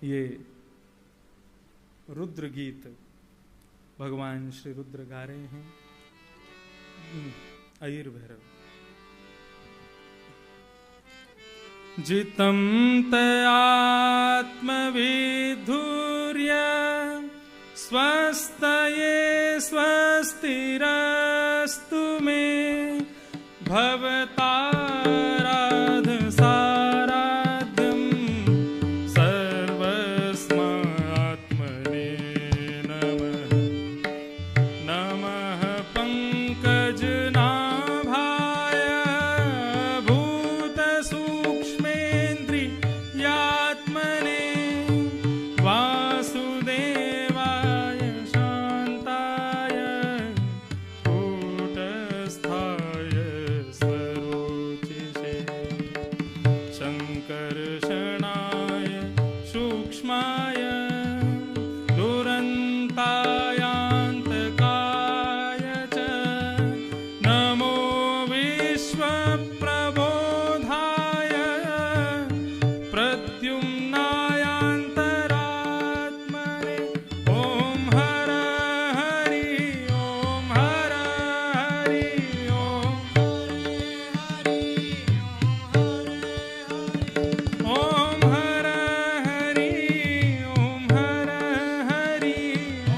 ये रुद्र गीत भगवान श्री रुद्र गा रहे हैं। अयिर भैरव। जितं तयात्मविधुर्य स्वस्तये स्वस्तिरस्तु मे भवताराध साराध्यं सर्वस्मात्मने नमः। नमः पंकजनाभाय भूतसूक्ष्मेन्द्रियात्मने वासुदेवाय शान्ताय कूटस्थाय स्वरोचिषे शङ्कर्षणाय सूक्ष्माय दुरन्तायान्तकाय च नमो विश्वप्रबोधाय प्रद्युम्नायान्तरात्मने। ॐ हर हरि ॐ हर हरि ॐ ॐ हर हरि ॐ हर हरि ॐ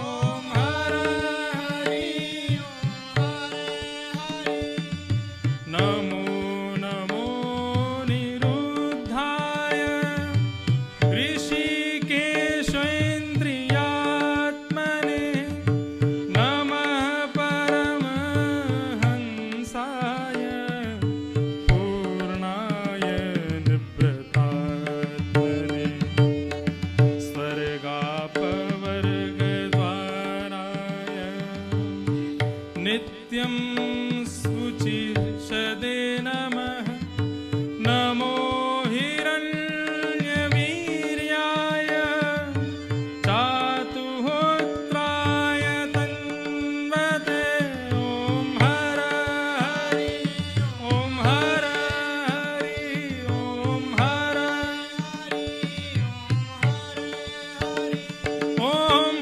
हर हरि नमो नमो निरुद्धाय ऋषिकेशेन्द्रियात्मने। नमः परमहंसाय पूर्णाय निवृत्तात्मने। स्वर्गापवर्गद्वाराय नित्यं शुचिषदे नमः। नमो हिरण्यवीर्याय चातुहोत्राय तन्वते। ॐ हर हरि ॐ हर हरि ॐ हर हरि ॐ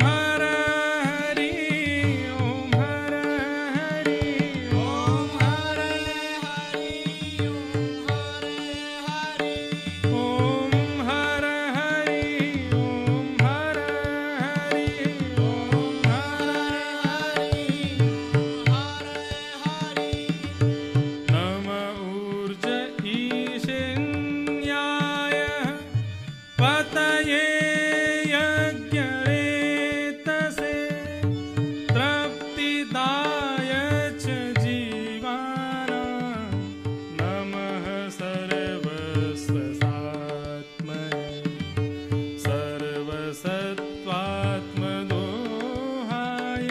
हर हरि ॐ हर हरि ॐ हर हरि ॐ हर हरि ॐ हर हरि ॐ हर हरि। नम ऊर्ज ईशन्याय पतये यज्ञरेतसे तृप्तिदाय च जीवानां। नमः सर्वस्वसात्मने सर्वसत्त्वात्मदोहाय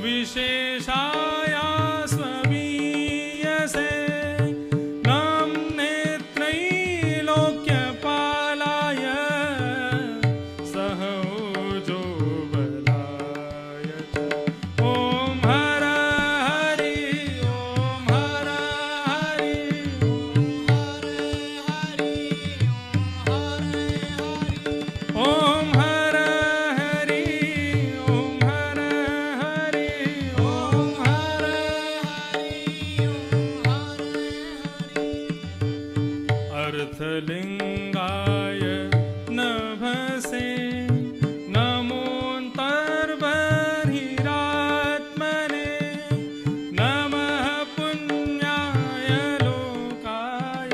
विशेषाय स्वमीयसे। नाम्ने त्रैलोक्यपालाय सहजो बलाय च। ॐ हर हरि ॐ हर हरि ॐ हर हरि ॐ हर हरि ॐ हर हरि। अर्थलिंगाय नभसे नमोऽन्तर्बहिरात्मने। नमः पुण्याय लोकाय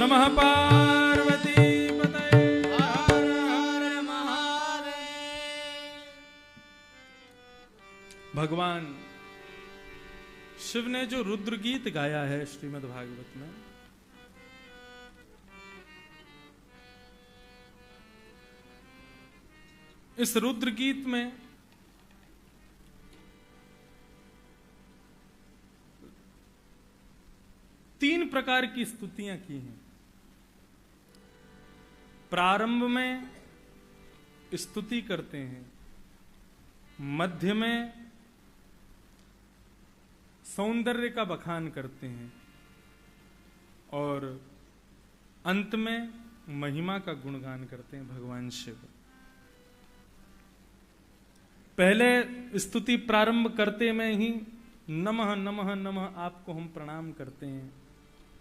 नमः पार्वती पतये हर हर महादेव। भगवान शिव ने जो रुद्र गीत गाया है श्रीमद् भागवत में, इस रुद्र गीत में तीन प्रकार की स्तुतियां की हैं। प्रारंभ में स्तुति करते हैं, मध्य में सौंदर्य का बखान करते हैं और अंत में महिमा का गुणगान करते हैं भगवान शिव। पहले स्तुति प्रारंभ करते में ही नमः नमः नमः आपको हम प्रणाम करते हैं।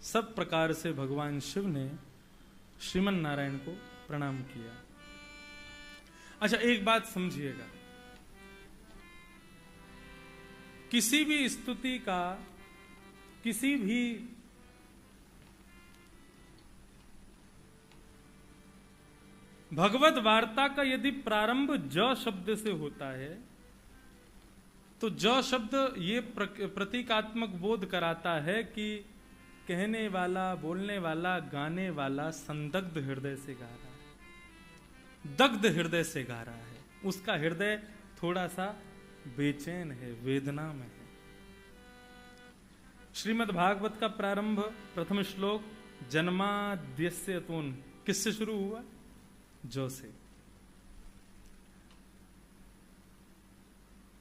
सब प्रकार से भगवान शिव ने श्रीमन नारायण को प्रणाम किया। अच्छा, एक बात समझिएगा, किसी भी स्तुति का, किसी भी भगवत वार्ता का यदि प्रारंभ ज शब्द से होता है तो ज शब्द ये प्रतीकात्मक बोध कराता है कि कहने वाला, बोलने वाला, गाने वाला संदग्ध हृदय से गा रहा है, दग्ध हृदय से गा रहा है। उसका हृदय थोड़ा सा बेचैन है, वेदना में है। श्रीमद् भागवत का प्रारंभ प्रथम श्लोक जन्माद्यस्य अतोन किससे शुरू हुआ? जो से।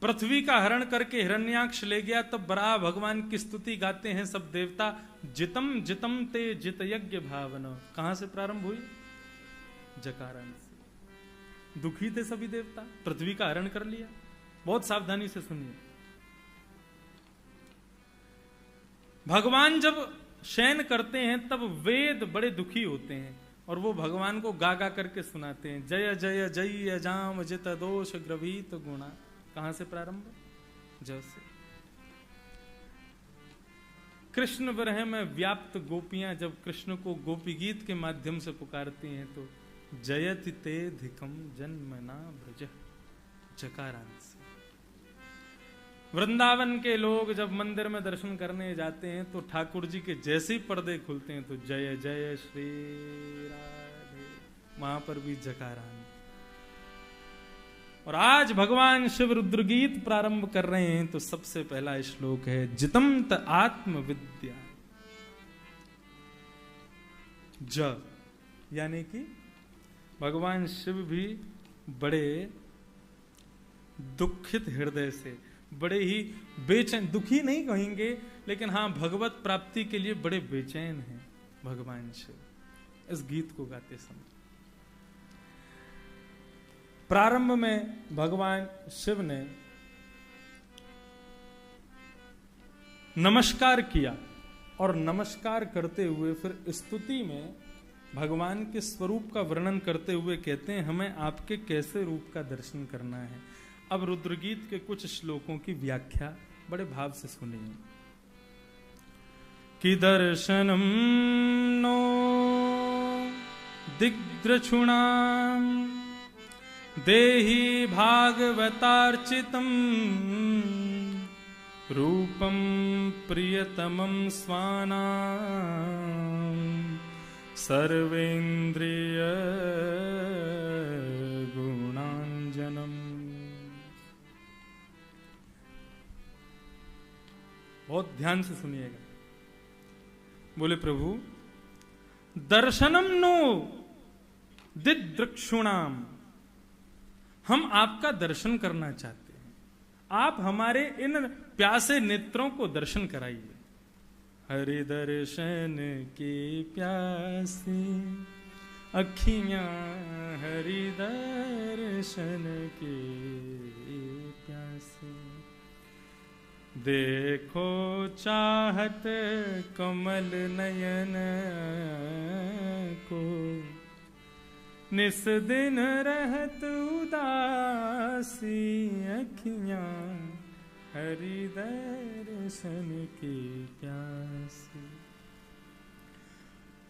पृथ्वी का हरण करके हिरण्याक्ष ले गया, तब बराह भगवान की स्तुति गाते हैं सब देवता। जितम जितम ते जित यज्ञ भावन। कहां से प्रारंभ हुई? जकारण से। दुखी थे सभी देवता, पृथ्वी का हरण कर लिया। बहुत सावधानी से सुनिए, भगवान जब शयन करते हैं तब वेद बड़े दुखी होते हैं और वो भगवान को गा गा करके सुनाते हैं। जय जय जय अजाम जित दोष ग्रवीत गुणा। कहां से प्रारंभ? जय से। कृष्ण विरह में व्याप्त गोपियां जब कृष्ण को गोपी गीत के माध्यम से पुकारती हैं तो जयति ते धिकम जन्मना ब्रज, जकारांत से। वृंदावन के लोग जब मंदिर में दर्शन करने जाते हैं तो ठाकुर जी के जैसे ही पर्दे खुलते हैं तो जय जय श्री राधे, वहां पर भी जकारांत। और आज भगवान शिव रुद्र गीत प्रारंभ कर रहे हैं तो सबसे पहला श्लोक है जितम त आत्म विद्या। ज यानी कि भगवान शिव भी बड़े दुखित हृदय से, बड़े ही बेचैन, दुखी नहीं कहेंगे लेकिन हाँ भगवत प्राप्ति के लिए बड़े बेचैन हैं भगवान शिव इस गीत को गाते समय। प्रारंभ में भगवान शिव ने नमस्कार किया और नमस्कार करते हुए फिर स्तुति में भगवान के स्वरूप का वर्णन करते हुए कहते हैं हमें आपके कैसे रूप का दर्शन करना है। अब रुद्रगीत के कुछ श्लोकों की व्याख्या बड़े भाव से सुनिए। कि दर्शनम नो दिग्द्रक्षुणाम देहि भागवतार्चितम रूपम प्रियतमं स्वानाम सर्वेन्द्रिय गुणांजनम। बहुत ध्यान से सुनिएगा। बोले प्रभु दर्शनम नो दिद्रक्षुणाम, हम आपका दर्शन करना चाहते हैं, आप हमारे इन प्यासे नेत्रों को दर्शन कराइए। हरि दर्शन की प्यासी अखियां, हरि दर्शन की प्यासी, देखो चाहत कमल नयन को, निस दिन रहत उदासी अखियां, हरि दर्शन की प्यासी।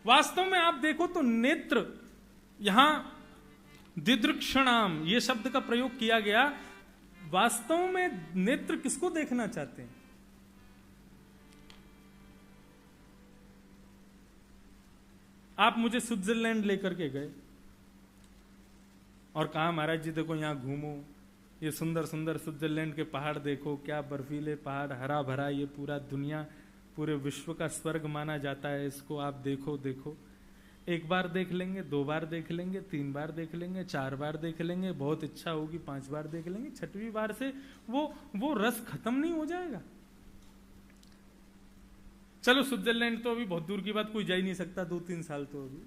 वास्तव में आप देखो तो नेत्र, यहां दिदृक्षणाम ये शब्द का प्रयोग किया गया। वास्तव में नेत्र किसको देखना चाहते हैं? आप मुझे स्विट्जरलैंड लेकर के गए और कहा महाराज जी देखो यहां घूमो, ये सुंदर सुंदर स्विट्जरलैंड के पहाड़ देखो, क्या बर्फीले पहाड़, हरा भरा, ये पूरा दुनिया, पूरे विश्व का स्वर्ग माना जाता है इसको, आप देखो देखो। एक बार देख लेंगे, 2 बार देख लेंगे, 3 बार देख लेंगे, 4 बार देख लेंगे, बहुत इच्छा होगी 5 बार देख लेंगे, 6वीं बार से वो रस खत्म नहीं हो जाएगा। चलो स्विट्जरलैंड तो अभी बहुत दूर की बात, कोई जा ही नहीं सकता 2-3 साल, तो अभी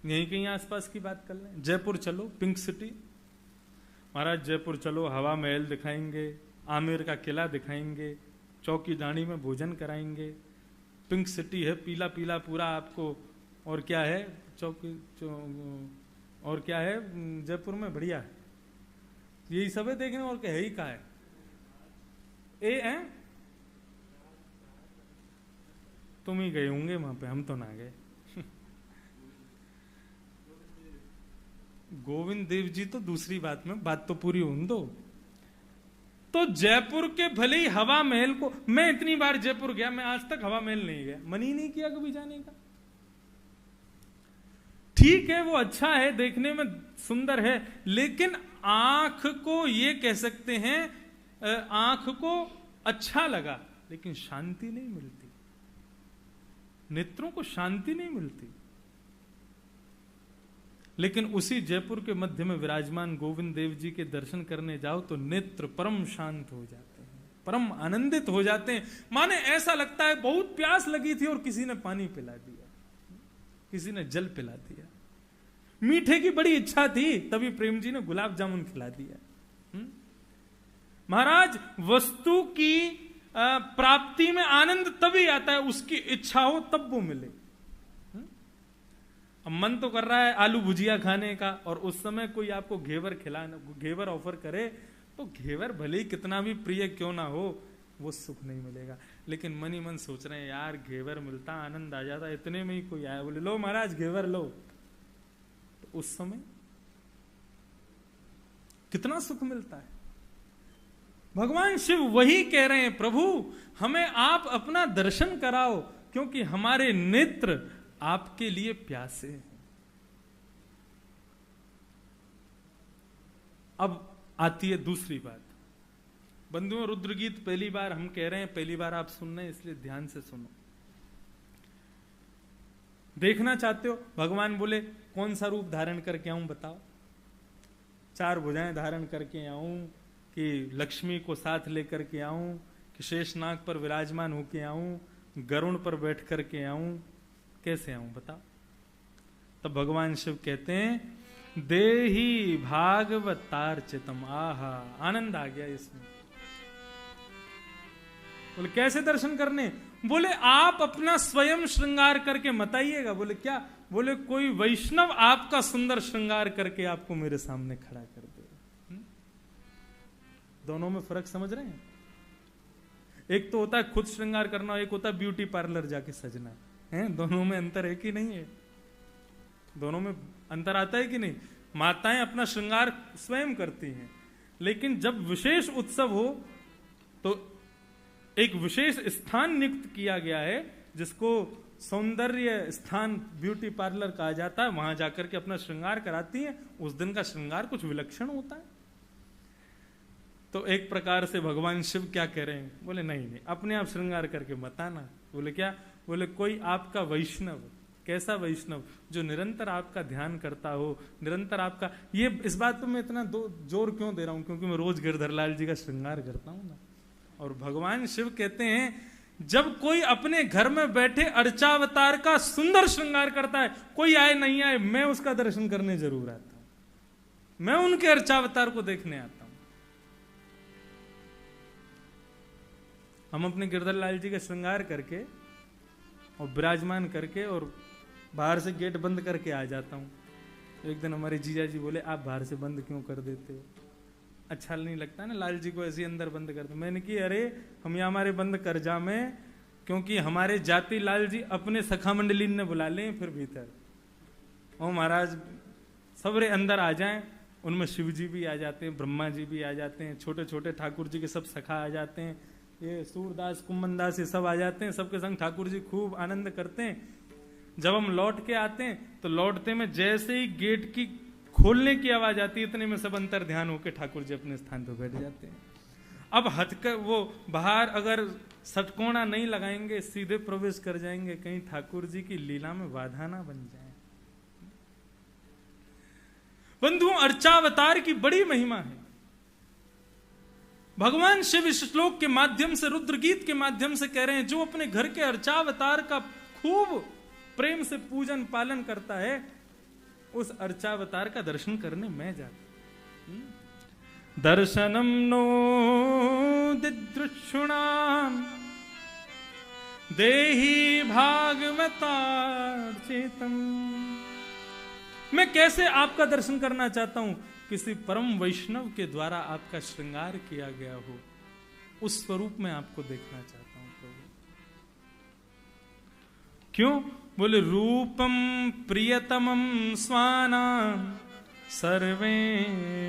यहीं कहीं आसपास की बात कर लें। जयपुर चलो, पिंक सिटी, महाराज जयपुर चलो, हवा महल दिखाएंगे, आमेर का किला दिखाएंगे, चौकीदानी में भोजन कराएंगे, पिंक सिटी है, पीला पीला पूरा आपको, और क्या है और क्या है जयपुर में बढ़िया है, यही सब है देखने, और क्या है ही, कहा है ए है? तुम ही गए होंगे वहां पे, हम तो ना गए। गोविंद देव जी तो दूसरी बात में, बात तो पूरी होने दो। तो जयपुर के भले ही हवा महल को, मैं इतनी बार जयपुर गया, मैं आज तक हवा महल नहीं गया, मन ही नहीं किया कभी जाने का। ठीक है वो अच्छा है, देखने में सुंदर है, लेकिन आंख को ये कह सकते हैं, आंख को अच्छा लगा लेकिन शांति नहीं मिलती, नेत्रों को शांति नहीं मिलती। लेकिन उसी जयपुर के मध्य में विराजमान गोविंद देव जी के दर्शन करने जाओ तो नेत्र परम शांत हो जाते हैं, परम आनंदित हो जाते हैं। माने ऐसा लगता है बहुत प्यास लगी थी और किसी ने पानी पिला दिया, किसी ने जल पिला दिया, मीठे की बड़ी इच्छा थी तभी प्रेम जी ने गुलाब जामुन खिला दिया। महाराज वस्तु की प्राप्ति में आनंद तभी आता है उसकी इच्छा हो तब वो मिले। अब मन तो कर रहा है आलू भुजिया खाने का, और उस समय कोई आपको घेवर खिलाना, घेवर ऑफर करे, तो घेवर भले ही कितना भी प्रिय क्यों ना हो, वो सुख नहीं मिलेगा। लेकिन मन ही मन सोच रहे हैं यार घेवर मिलता आनंद आ जाता, इतने में ही कोई आया बोले लो महाराज घेवर लो, तो उस समय कितना सुख मिलता है। भगवान शिव वही कह रहे हैं, प्रभु हमें आप अपना दर्शन कराओ, क्योंकि हमारे नेत्र आपके लिए प्यासे हैं। अब आती है दूसरी बात। बंधुओं रुद्र गीत पहली बार हम कह रहे हैं, पहली बार आप सुन रहे हैं, इसलिए ध्यान से सुनो। देखना चाहते हो भगवान बोले कौन सा रूप धारण करके आऊं बताओ? 4 भुजाएं धारण करके आऊं, कि लक्ष्मी को साथ लेकर के आऊं, कि शेषनाग पर विराजमान होके आऊं, गरुण पर बैठ करके आऊं, कैसे आऊं बताओ? तब भगवान शिव कहते हैं देही भागवतार्चितम। आहा आनंद आ गया इसमें। बोले कैसे दर्शन करने? बोले आप अपना स्वयं श्रृंगार करके मत आइएगा। बोले क्या? बोले कोई वैष्णव आपका सुंदर श्रृंगार करके आपको मेरे सामने खड़ा कर दे। दोनों में फर्क समझ रहे हैं? एक तो होता है खुद श्रृंगार करना, एक होता है ब्यूटी पार्लर जाके सजना है। दोनों में अंतर है कि नहीं है? दोनों में अंतर आता है कि नहीं? माताएं अपना श्रृंगार स्वयं करती हैं, लेकिन जब विशेष उत्सव हो तो एक विशेष स्थान नियुक्त किया गया है जिसको सौंदर्य स्थान ब्यूटी पार्लर कहा जाता है। वहां जाकर के अपना श्रृंगार कराती हैं। उस दिन का श्रृंगार कुछ विलक्षण होता है। तो एक प्रकार से भगवान शिव क्या कह रहे हैं? बोले नहीं नहीं, अपने आप श्रृंगार करके मत आना। बोले क्या? बोले कोई आपका वैष्णव। कैसा वैष्णव? जो निरंतर आपका ध्यान करता हो, निरंतर आपका। ये इस बात पे मैं इतना जोर क्यों दे रहा हूं? क्योंकि मैं रोज गिरधरलाल जी का श्रृंगार करता हूं ना। और भगवान शिव कहते हैं जब कोई अपने घर में बैठे अर्चावतार का सुंदर श्रृंगार करता है, कोई आए नहीं आए, मैं उसका दर्शन करने जरूर आता हूं। मैं उनके अर्चावतार को देखने आता हूं। हम अपने गिरधरलाल जी का श्रृंगार करके और विराजमान करके और बाहर से गेट बंद करके आ जाता हूं। एक दिन हमारे जीजा जी बोले आप बाहर से बंद क्यों कर देते हो? अच्छा नहीं लगता ना लाल जी को ऐसे अंदर बंद कर दो। मैंने कि अरे हम यहाँ हमारे बंद करजा में क्योंकि हमारे जाति लाल जी अपने सखा मंडली ने बुला लें फिर भीतर, ओ महाराज सबरे अंदर आ जाएं, उनमें शिव जी भी आ जाते हैं, ब्रह्मा जी भी आ जाते हैं, छोटे छोटे ठाकुर जी के सब सखा आ जाते हैं, ये सूरदास कुम्मनदास ये सब आ जाते हैं, सबके संग ठाकुर जी खूब आनंद करते हैं। जब हम लौट के आते हैं तो लौटते में जैसे ही गेट की खोलने की आवाज आती है इतने में सब अंतर ध्यान होकर ठाकुर जी अपने स्थान पर बैठ जाते हैं। अब हथकर वो बाहर अगर सटकोना नहीं लगाएंगे सीधे प्रवेश कर जाएंगे, कहीं ठाकुर जी की लीला में बाधा ना बन जाए। बंधुओं, अर्चावतार की बड़ी महिमा है। भगवान शिव इस श्लोक के माध्यम से, रुद्र गीत के माध्यम से कह रहे हैं, जो अपने घर के अर्चावतार का खूब प्रेम से पूजन पालन करता है उस अर्चावतार का दर्शन करने मैं जाता। दर्शनम नो दिदृक्षुणाम देहि भागवतार्चितम। मैं कैसे आपका दर्शन करना चाहता हूं? किसी परम वैष्णव के द्वारा आपका श्रृंगार किया गया हो, उस स्वरूप में आपको देखना चाहता हूं प्रभु। क्यों? बोले रूपम प्रियतमम स्वानाम सर्वेन्द्रिय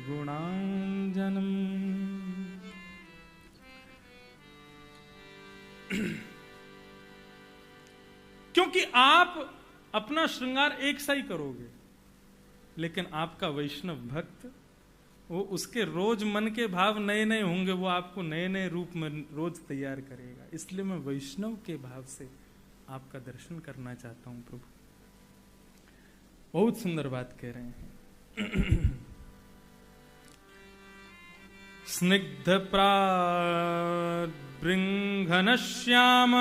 गुणांजनम। क्योंकि आप अपना श्रृंगार एक सा ही करोगे, लेकिन आपका वैष्णव भक्त वो उसके रोज मन के भाव नए नए होंगे, वो आपको नए नए रूप में रोज तैयार करेगा। इसलिए मैं वैष्णव के भाव से आपका दर्शन करना चाहता हूं प्रभु। बहुत सुंदर बात कह रहे हैं। स्निग्ध प्राबृंघन श्याम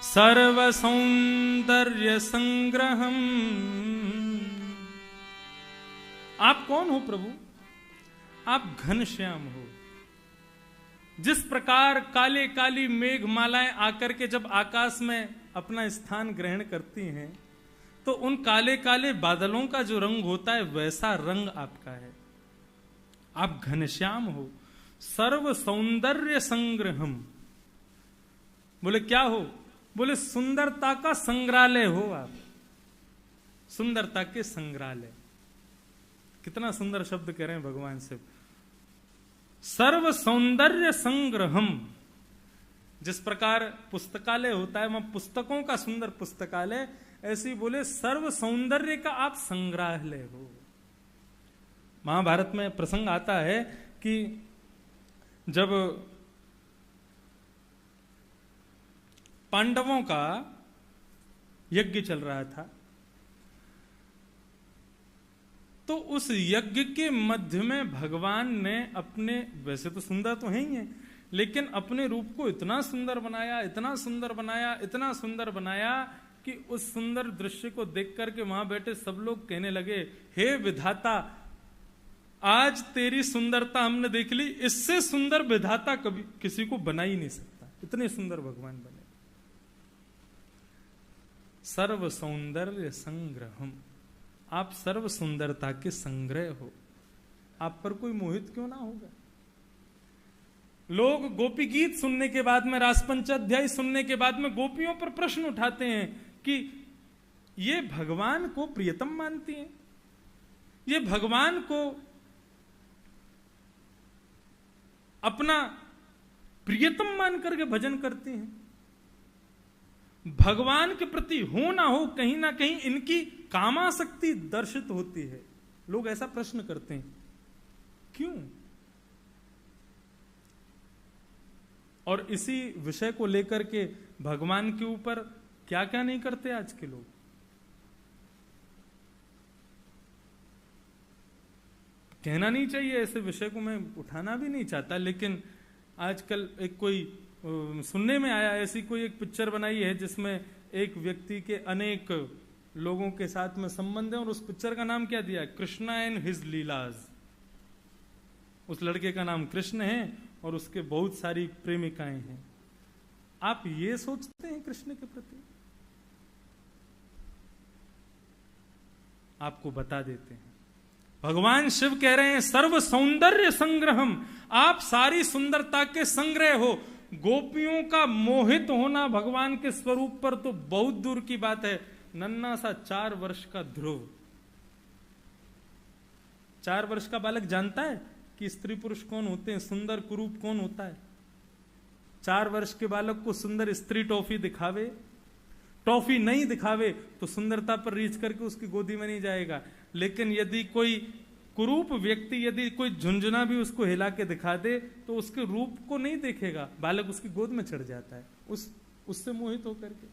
सर्व सौंदर्य संग्रहम। आप कौन हो प्रभु? आप घनश्याम हो। जिस प्रकार काले काली मेघमालाएं आकर के जब आकाश में अपना स्थान ग्रहण करती हैं, तो उन काले काले बादलों का जो रंग होता है वैसा रंग आपका है। आप घनश्याम हो। सर्व सौंदर्य संग्रहम। बोले क्या हो? बोले सुंदरता का संग्रहालय हो आप। सुंदरता के संग्रहालय। कितना सुंदर शब्द कह रहे हैं भगवान शिव। सर्व सौंदर्य संग्रहम। जिस प्रकार पुस्तकालय होता है, वहां पुस्तकों का सुंदर पुस्तकालय, ऐसे ही बोले सर्व सौंदर्य का आप संग्रहालय हो। महाभारत में प्रसंग आता है कि जब पांडवों का यज्ञ चल रहा था, तो उस यज्ञ के मध्य में भगवान ने अपने, वैसे तो सुंदर तो है ही है, लेकिन अपने रूप को इतना सुंदर बनाया, इतना सुंदर बनाया, इतना सुंदर बनाया कि उस सुंदर दृश्य को देख करके वहां बैठे सब लोग कहने लगे, हे विधाता, आज तेरी सुंदरता हमने देख ली, इससे सुंदर विधाता कभी किसी को बना ही नहीं सकता। इतने सुंदर भगवान बने। सर्व सौंदर्य संग्रहम। आप सर्व सुंदरता के संग्रह हो। आप पर कोई मोहित क्यों ना होगा? लोग गोपी गीत सुनने के बाद में, रास पंचाध्याय सुनने के बाद में गोपियों पर प्रश्न उठाते हैं कि ये भगवान को प्रियतम मानती हैं, ये भगवान को अपना प्रियतम मान करके भजन करती हैं। भगवान के प्रति हो ना हो, कहीं ना कहीं इनकी कामासक्ति दर्शित होती है। लोग ऐसा प्रश्न करते हैं, क्यों? और इसी विषय को लेकर के भगवान के ऊपर क्या क्या नहीं करते आज के लोग। कहना नहीं चाहिए, ऐसे विषय को मैं उठाना भी नहीं चाहता, लेकिन आजकल एक कोई सुनने में आया, ऐसी कोई एक पिक्चर बनाई है जिसमें एक व्यक्ति के अनेक लोगों के साथ में संबंध है, और उस पिक्चर का नाम क्या दिया? Krishna and his लीलाज। उस लड़के का नाम कृष्ण है और उसके बहुत सारी प्रेमिकाएं हैं। आप ये सोचते हैं कृष्ण के प्रति? आपको बता देते हैं, भगवान शिव कह रहे हैं सर्व सौंदर्य संग्रहम। आप सारी सुंदरता के संग्रह हो। गोपियों का मोहित होना भगवान के स्वरूप पर तो बहुत दूर की बात है। नन्ना सा 4 वर्ष का ध्रुव, 4 वर्ष का बालक जानता है कि स्त्री पुरुष कौन होते हैं, सुंदर कुरूप कौन होता है। 4 वर्ष के बालक को सुंदर स्त्री टॉफी दिखावे, टॉफी नहीं दिखावे तो सुंदरता पर रीच करके उसकी गोदी में नहीं जाएगा। लेकिन यदि कोई कुरूप व्यक्ति, यदि कोई झुंझुना भी उसको हिला के दिखा दे तो उसके रूप को नहीं देखेगा, बालक उसकी गोद में चढ़ जाता है उससे मोहित होकर के।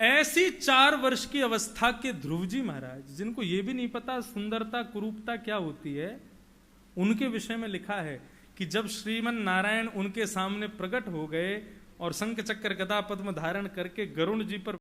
ऐसी 4 वर्ष की अवस्था के ध्रुव जी महाराज, जिनको यह भी नहीं पता सुंदरता कुरूपता क्या होती है, उनके विषय में लिखा है कि जब श्रीमन नारायण उनके सामने प्रकट हो गए और शंख चक्र गदा पद्म धारण करके गरुण जी पर